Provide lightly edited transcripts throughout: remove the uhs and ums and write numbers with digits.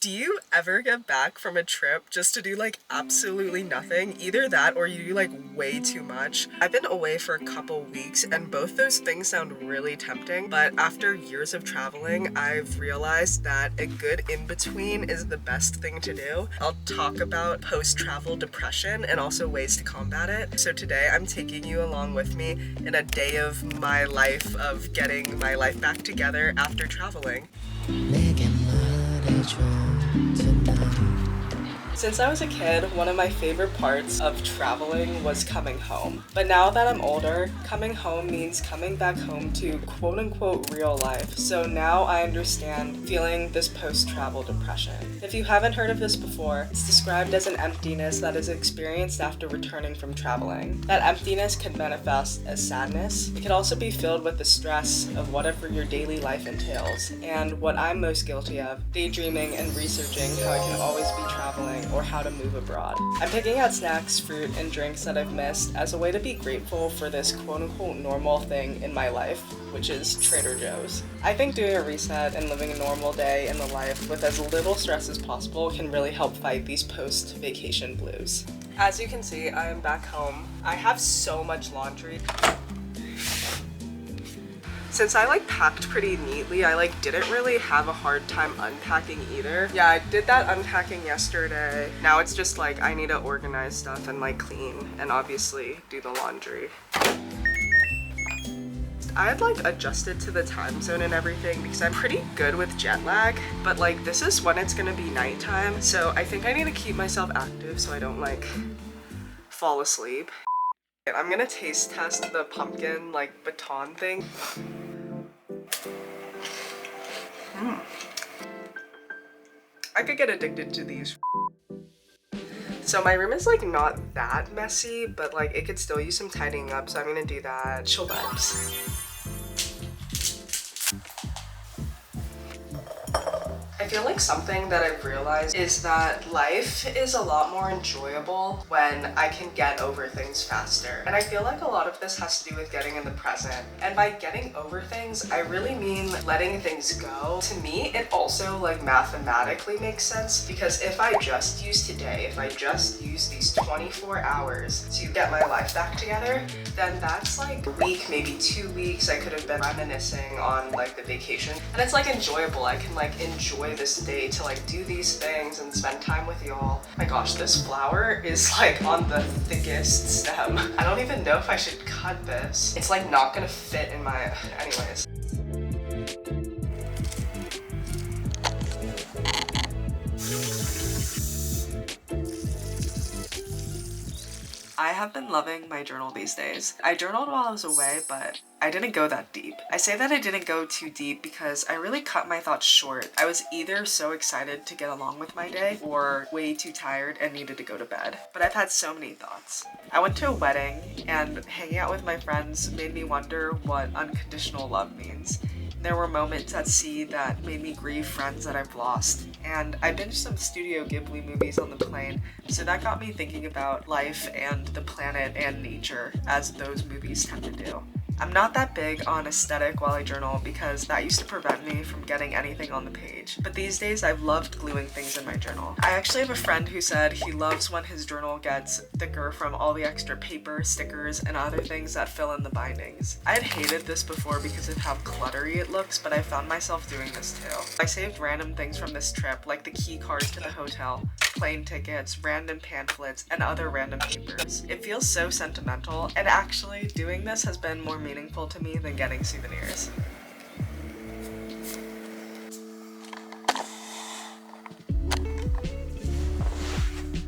Do you ever get back from a trip just to do like absolutely nothing? Either that or you do like way too much. I've been away for a couple weeks and both those things sound really tempting, but after years of traveling, I've realized that a good in-between is the best thing to do. I'll talk about post-travel depression and also ways to combat it. So today I'm taking you along with me in a day of my life of getting my life back together after traveling. Since I was a kid, one of my favorite parts of traveling was coming home. But now that I'm older, coming home means coming back home to quote-unquote real life. So now I understand feeling this post-travel depression. If you haven't heard of this before, it's described as an emptiness that is experienced after returning from traveling. That emptiness can manifest as sadness. It can also be filled with the stress of whatever your daily life entails. And what I'm most guilty of, daydreaming and researching how I can always be traveling or how to move abroad. I'm picking out snacks, fruit, and drinks that I've missed as a way to be grateful for this quote-unquote normal thing in my life, which is Trader Joe's. I think doing a reset and living a normal day in the life with as little stress as possible can really help fight these post-vacation blues. As you can see, I am back home. I have so much laundry. Since I packed pretty neatly, I didn't really have a hard time unpacking either. Yeah, I did that unpacking yesterday. Now it's just I need to organize stuff and clean and obviously do the laundry. I had adjusted to the time zone and everything because I'm pretty good with jet lag, but this is when it's gonna be nighttime, so I think I need to keep myself active so I don't fall asleep. I'm gonna taste test the pumpkin baton thing. I could get addicted to these. So my room is not that messy, but it could still use some tidying up, so I'm gonna do that. Chill vibes. I feel something that I've realized is that life is a lot more enjoyable when I can get over things faster. And I feel a lot of this has to do with getting in the present. And by getting over things, I really mean letting things go. To me, it also mathematically makes sense because if I just use today, if I just use these 24 hours to get my life back together, then that's a week, maybe 2 weeks I could have been reminiscing on the vacation. And it's enjoyable. I can enjoy this day to do these things and spend time with y'all. My gosh, this flower is on the thickest stem. I don't even know if I should cut this. It's not gonna fit in my, anyways. I have been loving my journal these days. I journaled while I was away, but I didn't go that deep. I say that I didn't go too deep because I really cut my thoughts short. I was either so excited to get along with my day or way too tired and needed to go to bed. But I've had so many thoughts. I went to a wedding and hanging out with my friends made me wonder what unconditional love means. There were moments at sea that made me grieve friends that I've lost. And I binged some Studio Ghibli movies on the plane, so that got me thinking about life and the planet and nature, as those movies tend to do. I'm not that big on aesthetic while I journal because that used to prevent me from getting anything on the page. But these days I've loved gluing things in my journal. I actually have a friend who said he loves when his journal gets thicker from all the extra paper, stickers, and other things that fill in the bindings. I had hated this before because of how cluttery it looks, but I found myself doing this too. I saved random things from this trip, like the key card to the hotel, plane tickets, random pamphlets, and other random papers. It feels so sentimental, and actually doing this has been more meaningful to me than getting souvenirs.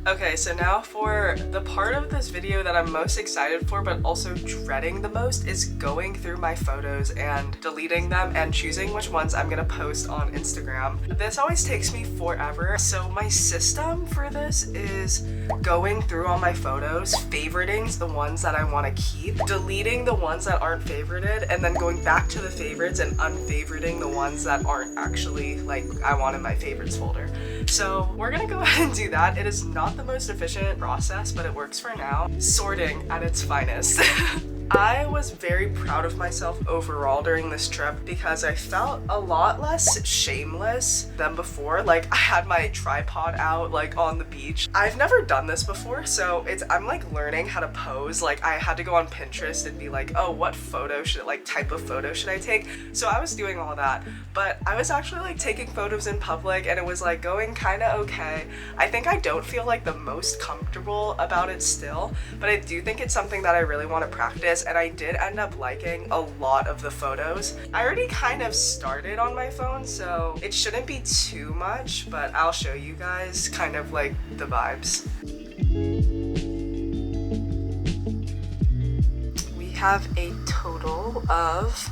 Okay, so now for the part of this video that I'm most excited for but also dreading the most is going through my photos and deleting them and choosing which ones I'm gonna post on Instagram. This always takes me forever, so my system for this is going through all my photos, favoriting the ones that I want to keep, deleting the ones that aren't favorited, and then going back to the favorites and unfavoriting the ones that aren't actually I want in my favorites folder. So we're gonna go ahead and do that. It is not the most efficient process, but it works for now. Sorting at its finest. I was very proud of myself overall during this trip because I felt a lot less shameless than before. Like, I had my tripod out like on the beach. I've never done this before, so I'm like learning how to pose. Like, I had to go on Pinterest and be like, oh, what photo should like type of photo should I take? So I was doing all that, but I was actually like taking photos in public and it was like going kind of okay. I think I don't feel like the most comfortable about it still, but I do think it's something that I really want to practice, and I did end up liking a lot of the photos. I already kind of started on my phone, so it shouldn't be too much, but I'll show you guys kind of like the vibes. We have a total of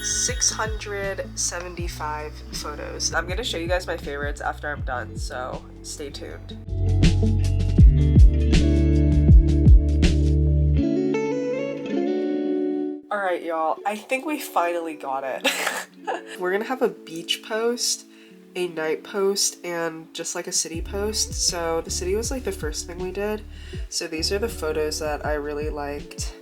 675 photos. I'm gonna show you guys my favorites after I'm done, so stay tuned. Alright y'all, I think we finally got it. We're gonna have a beach post, a night post, and just like a city post. So the city was like the first thing we did. So these are the photos that I really liked.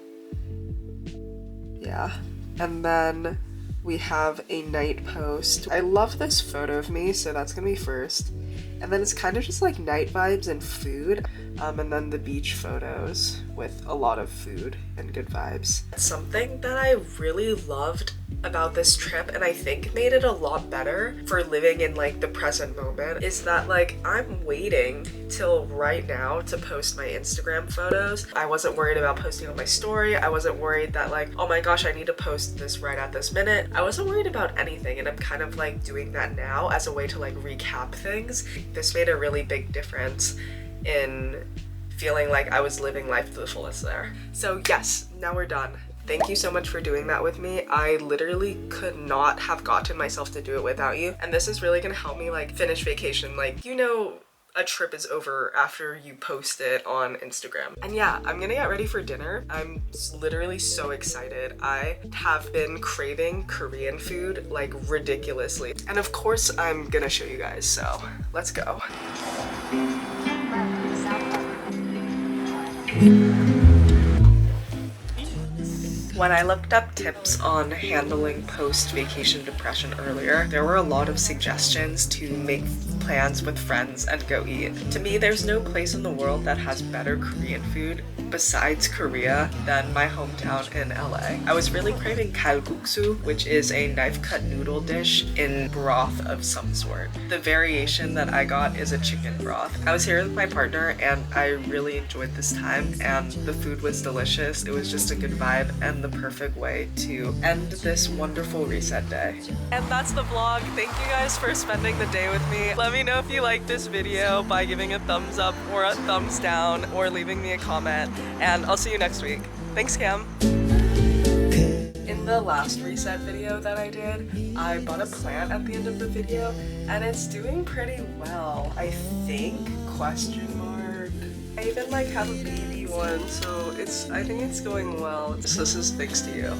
Yeah. And then we have a night post. I love this photo of me, so that's gonna be first. And then it's kind of just like night vibes and food. And then the beach photos with a lot of food and good vibes. Something that I really loved about this trip, and I think made it a lot better for living in like the present moment, is that like I'm waiting till right now to post my Instagram photos. I wasn't worried about posting on my story. I wasn't worried that like, oh my gosh, I need to post this right at this minute. I wasn't worried about anything, and I'm kind of like doing that now as a way to like recap things. This made a really big difference in feeling like I was living life to the fullest there. So yes, now we're done. Thank you so much for doing that with me. I literally could not have gotten myself to do it without you. And this is really gonna help me like finish vacation. Like, you know, a trip is over after you post it on Instagram. And yeah, I'm gonna get ready for dinner. I'm literally so excited. I have been craving Korean food like ridiculously. And of course I'm gonna show you guys, so let's go. When I looked up tips on handling post-vacation depression earlier, there were a lot of suggestions to make plans with friends and go eat. To me, there's no place in the world that has better Korean food besides Korea than my hometown in LA. I was really craving kalguksu, which is a knife-cut noodle dish in broth of some sort. The variation that I got is a chicken broth. I was here with my partner and I really enjoyed this time, and the food was delicious. It was just a good vibe and the perfect way to end this wonderful reset day. And that's the vlog. Thank you guys for spending the day with me. Let me know if you liked this video by giving a thumbs up or a thumbs down or leaving me a comment, and I'll see you next week. Thanks, Cam. In the last reset video that I did, I bought a plant at the end of the video and it's doing pretty well, I think, question mark. I even like have a baby one, so I think it's going well. So this is thanks to you.